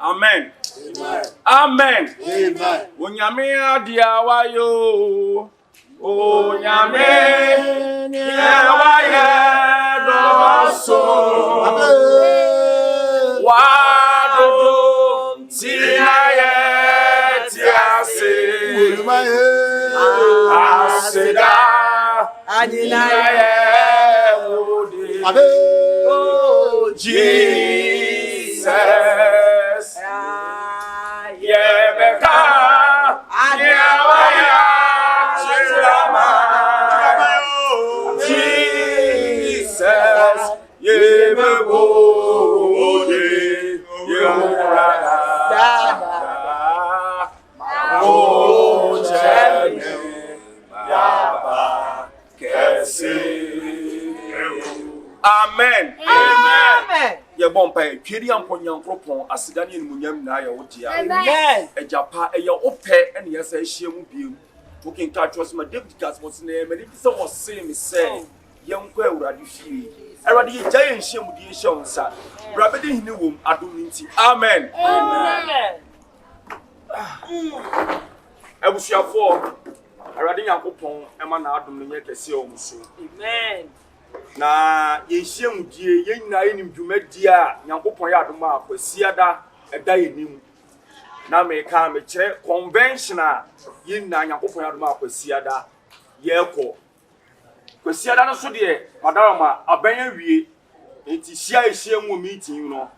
Amen. Amen. Amen. Onyame adia wayo. Onyame waye doso. Wado tinaye tiase. Aseda aninaye wodi. Oh Jesus. Yebeka Yawaya Chirama Jesus Yebebo Yurada Oh Jene Yaba Kesi. Amen. Amen. Ye bompa twedi ampon yankropon asidane ni munyam na ya wodia. Amen. Ejapa eya ope ene yesa ehie mu biem. Token ka trust ma David gas mo se me di se mo se me se yenko awurade fie. Awurade ye gya yenhie mu di ehie onsa. Brabede hini wom adom nti. Amen. Amen. Abusuafo awurade yankopon ema na adom ne kese o muso. Amen. Na yenhie mudie yenna yenim dwumadi a nyankopon ya adom a kwasiada eda yenim na me ka me kire convention a yenna nyankopon ya adom a kwasiada yeko kwasiada no so de madarama aban awie enti hia mu meeting no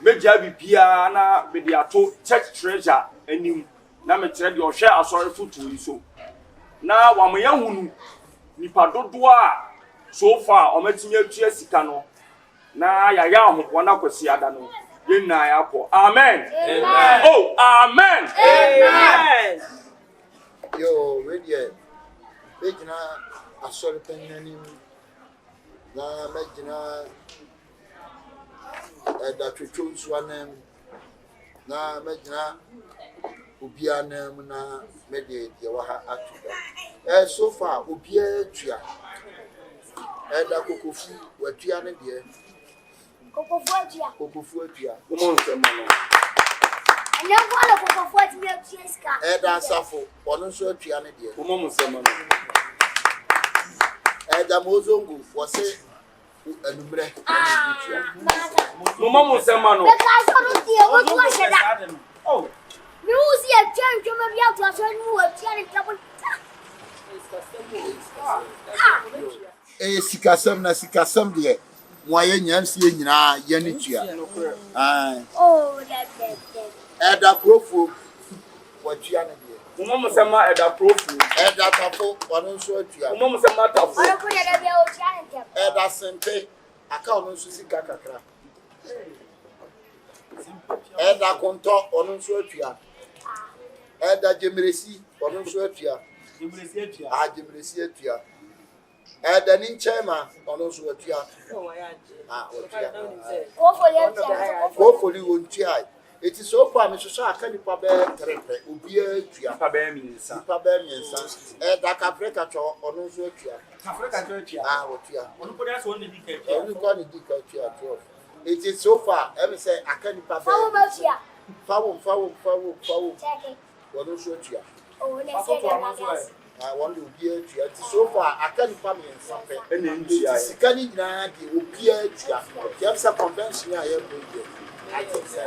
meja bibia na be de ato church treasure anim na me kire de ohwe asori foto yi so na wamoya hunu nipa dodo a so far ometinye tue sika no na ya ahopona kwasiada no yenna yakọ. Amen. Amen. Oh, amen. Amen. Yo, we gina asori penani na megina da twetwo nsuanem na megina obianem na mede de wa ha atuda. So far obia tua Eda kokofu watua ne de. Kokofu atua. Kokofu atua. Omo nsema no. Anya kwala kokofu atua tieska. Eda asafo, ono nso atua ne de. Omo nsema no. Eda mozongo wose anumre. Omo nsema no. Beka so no tie wo tu aheda. Oh. Mi uzi e twa ma bia to aso nu watua ne tabo. Sikasam na sikasam de moye nyamsie nyina ye ne tua. Oh, that. Eda profu watua ne de. Omo nsema eda profu. Eda tafo ono nso atua. Omo nsema tafo. Ono ko de bia watua ne tabo. Eda sempe aka ono nso sika kakra. Eda konto ono nso atua. Eda jemeresi ono nso atua. Jemeresi atua. Jemeresi atua. Eda ni nchema ono nso atua. Otua. Hopefully won't try. It is so far me so aka nipa be trepe obi atua. Nipa be miensa. Nipa be miensa. Eda Africa cho ono nso atua. Africa cho atua. Otua. Ono ko dey so ni dika atua. Ono ko ni dika atua. It is so far me say aka nipa be. Fawo atua. Fawo. Check it. Ono nso atua. Oh, let's say that. I want to be a tree. So far, I can't family and something. And then the canning now, the Opia tree. You have some convention. I am going to. I think so.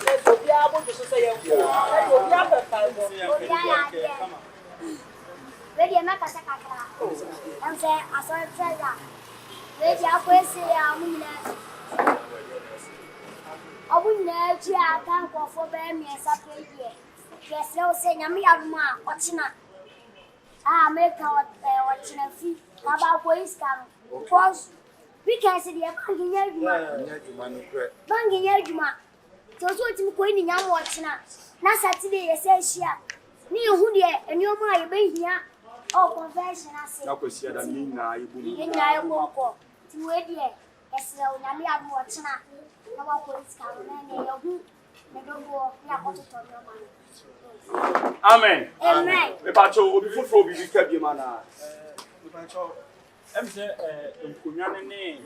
Let's be able to say, ready, I'm not a second. I'm saying, I saw a treasure. Ready, I'm going to say, I wouldn't know you. I can't go for me and something here. Yes, no, say, I'm here, watching her. Make our watching a fee. How about ways come? Because we can see the banging Yajuma. So, what you going in your watching her? Not Saturday, I say, she. Near who dear, and your mind be here. Oh, confession, I say. No, because you had a mean, I won't go. To wait here. Yes, no, I'm watching her. No one ways come, and you don't go. Amen. Amen. Me pacho obi fufuro bi ka bi mana. Me pacho I'm saying, Kunyan,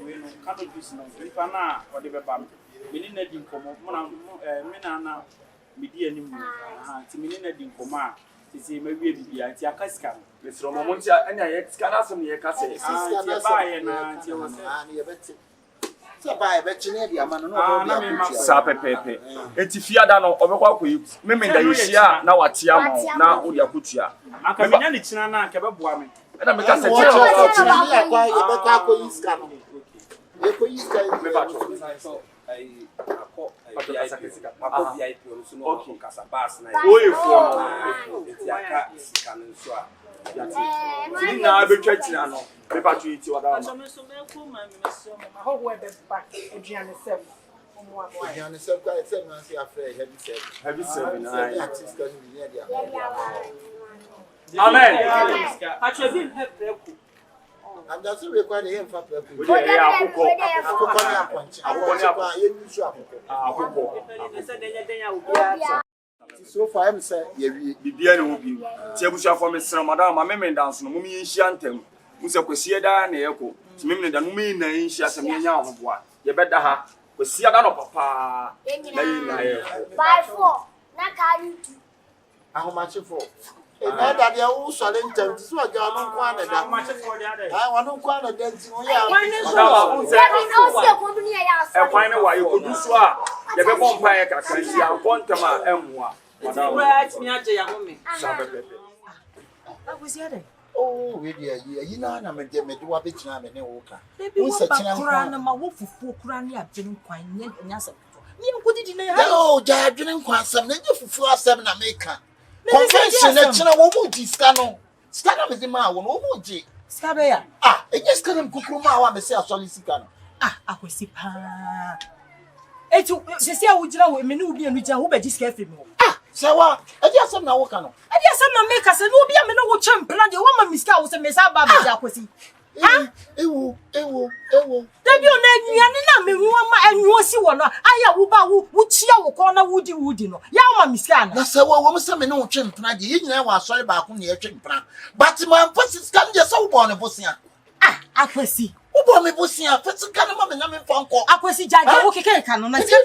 we know, can't be seen. If I know what they were bam. We didn't come up, Menana, media, Timina didn't come out. To see maybe be at Yakaskan. Miss Romontia, and I scan some Yakase. So by veterinary, I'm not Sape Pepe. And if you don't know, over Mimi, now what Tiamo, now Uyakutia. I can be any China, Kababwami. And I'm because now be church now. Repatriate what I'm heavy 7. Amen. I'm just required him for so far, I'm saying, Bibian will be. Tebusha for Miss Ramadan, my memory dance, no mummy shantem. Musa Cosia and Echo. To me, the woman in Shasamia of what. You better have Cosia Papa. By 4. how much for? That they are all selling them. So I got no one that much for the other. I want to quite a dancing. I find out why you could do so. The vampire can see our Pontama and moi. Oh, really? You know, I'm a demon. Do a bit now and walker. Who's a China? My wolf for Kurani have been quite near and answer. You put it in there. Oh, Dad, didn't quite some. Then you for 7 America. Convention, China won't scano. Scano is the man, won't you? Scabea. Ah, it just couldn't cook my myself, Solicicano. Ah, I could see pa. Eh, to say, I would know women who be a who be discarded. Ah, so what? I just am now working. I guess I'm not make us and will be a man who champion the woman Miss Cows and Miss Abba. Ewo. There be a name, and you see one. I would cheer corner woody no. Yama Miss Can. That's a woman, some no champion. You was sorry about your champion. But my voice can just so born a Bosnia. Ah, I could see. Who bought me Bosnia? Fetch a kind of man and phone call. I could see Jack, okay, canon. I said,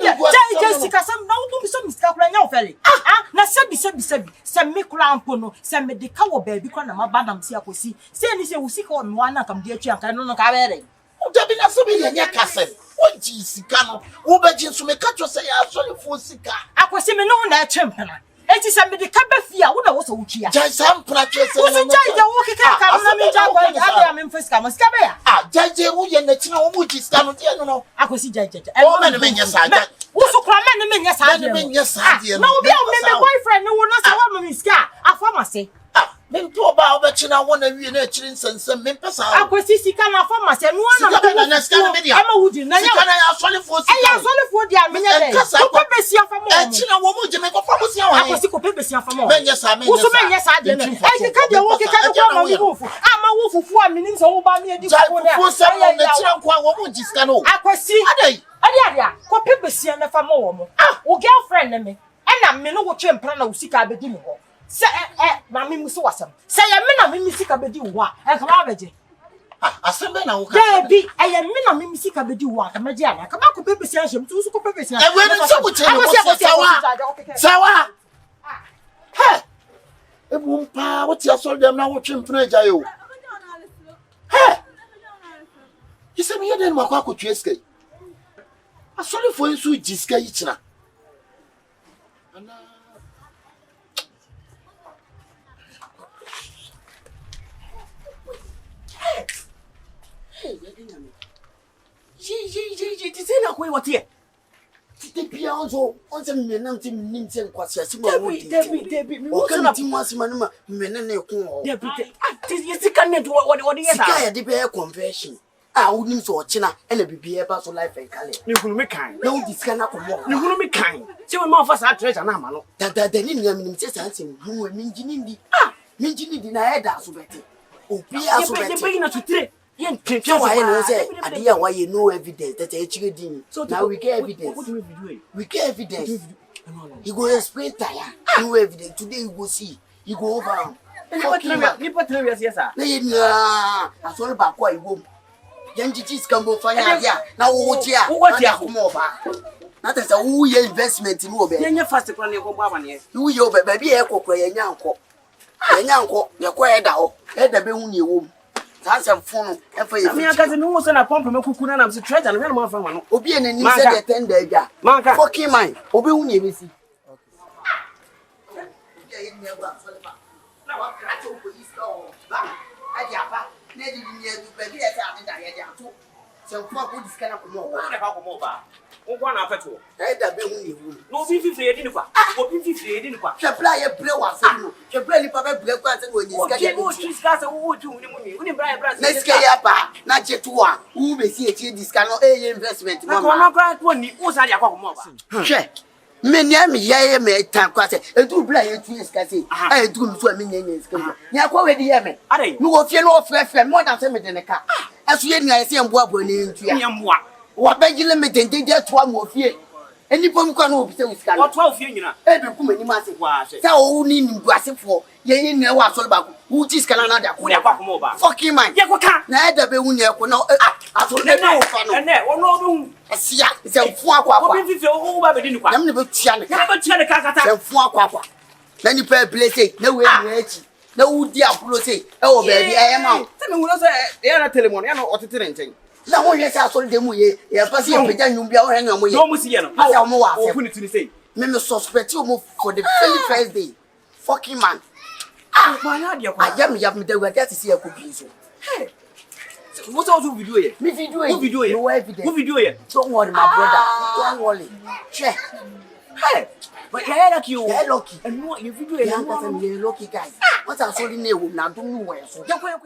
Jessica, some no do some scalp right now, Felly. Ah, now send me crown pono, send me the cow baby, because I'm a badam see. I could see. Say, you will see on one, come dear Chiang, I don't know Carrere. Oh, there be not so many in your castle. What is Sicano? Who begins to make a say, I saw you for Sica. I could see me no that champion. It is a medical fear. What was a witchy? Just some practice. What's a giant walking car? I'm in first come. Scabea. Ah, Judge, who and the Chino Woods is coming. I could see Judge. Oh, man, yes, I got. Who's so crying? Yes, I did. No, my boyfriend, no one else. I want me scar. I pharmacy. Then to about that you want to be in a children's and some members. I could see Sicana pharmacy and one of them. I'm a wood. I am solid for the minute. I could be see from China. What would you make a pharmacy? I was sick of papers from more. Yes, I mean, yes, I did. I can't walk a wolf. I'm a wolf for 4 minutes over me. I could see Adia, what people see on the farm. Ah, or girlfriend me. And I'm no champion of Sika Bedimo. Say, Mammy Musawasam. Say, I'm a Mimisica Bedua, and Calabaji. I said, there be a mina Mimisica Bedua, and Majana. Come out with paper session to super paper. And when it's Sawa. Hey, it won't power. What's your soul? Them now watching Prejayo. Hey, you said me then Makako Cheske. I saw you for you, sweet Jiska Ichna. What here? The piano on some men and quasi Debbie, Manima, Menene. You can't do what is the bear conversion. I wouldn't so China and a BB about life and color. You will make kind. No, this cannot come on. You will make kind. So, more of us are treasure now. That the name says answering who were Minjini. Minjini denied us better. Oh, be as better to three. Yen I say, idea why you know evidence that HGD. So now we get evidence. What do we do? We get evidence. You go explain tire. No evidence. Today you go see. You go over. Nipa tell yes sir. Na yenya asori ba kwa iwo. Yanjiji skambo fanya dia na wo tia. What ya kuma oba. Na tesa wo ye investment ni obe. Yenya fast kwa ne ko bo amane. Wo ye obe ba bi e kokoro yenya anko. Yenya anko ye kwa eda ho. Eda be hu ni ewo. Sansa funu e fa ye. Me aka se no so na pump me kuku na se treasure no me fa no. Obi ene ni se de tender agya. Fucking mine. Obi hu ni ebesi. Okay. Na wa kra cho ko isto. Ba. Aja pa. Na di ni edu ba bi e se ade da ye dia to. Se nfa ko diska na ko mo. Na ka ko mo ba. Wo na afeto. Da be hu ni ewu. No bi fifi edi ni kwa. Obi fifi edi ni kwa. Chepla ye bre wa se no. Chepla ni pa be bre kwa se no ni diska dia. Wo diska se wo tu ni mu ni. Wo ni bra bra. Na diska ya pa. Na jetu a. Wo be si e diska no ye investment mama. Na ko na kra ko ni. Wo sa dia kwa ko mo ba. Hwe. Me nia me ye me tan kwa se. Edu bra ye tu diska se. Edu mi so me nya diska. Nya kwa we di ye me. Me wo fie no ofrefre mo da se me de ne ka. Aso ye nia ye se mboa bo ni ntua. Nya mboa. Wa begile me dende de to am ofie. Eni pom kwa no obi se diska. Wa 12 fie nyina. E be kuma ni ma se. Wa se. Sa o ni nimbuasefo. Ye nia wa so ba ko. Wo diska na da ko. Wo dia kwa ko mo ba. Fucking man. Ye ko ka. Na e da be hu nia ko na aso ne no fa no. Ene ono be hu. Asia se fu akwa akwa. Obi fifi o ba be di ni kwa. Nam ne be tua ne. Ya be tia ne ka kata. Se fu akwa akwa. Na ni pa blese na we ni achi. Na wudi apulo se e o ba bi e ma. Se me ngulo se e na telemon ya no otetere nchen. Na wo hwe se asori de mu ye. E pa se e peja nwum bia wo hwe no mo ye. No mu si ye no. Asa o mo wa se. O puni tuni say. Me suspect you mo for the very first day. Fucking man. Ma na dia kwa. Ajam ya me da gwa just see e ko bi so. Hey. What else video here? Me video here. Who video here? No evidence. Who video here? Don't worry my brother. Don't worry. Check. Hey. But you're lucky you. You're lucky. And no, you video here. You're lucky guys. What I saw in there na do no way so. Yakwa.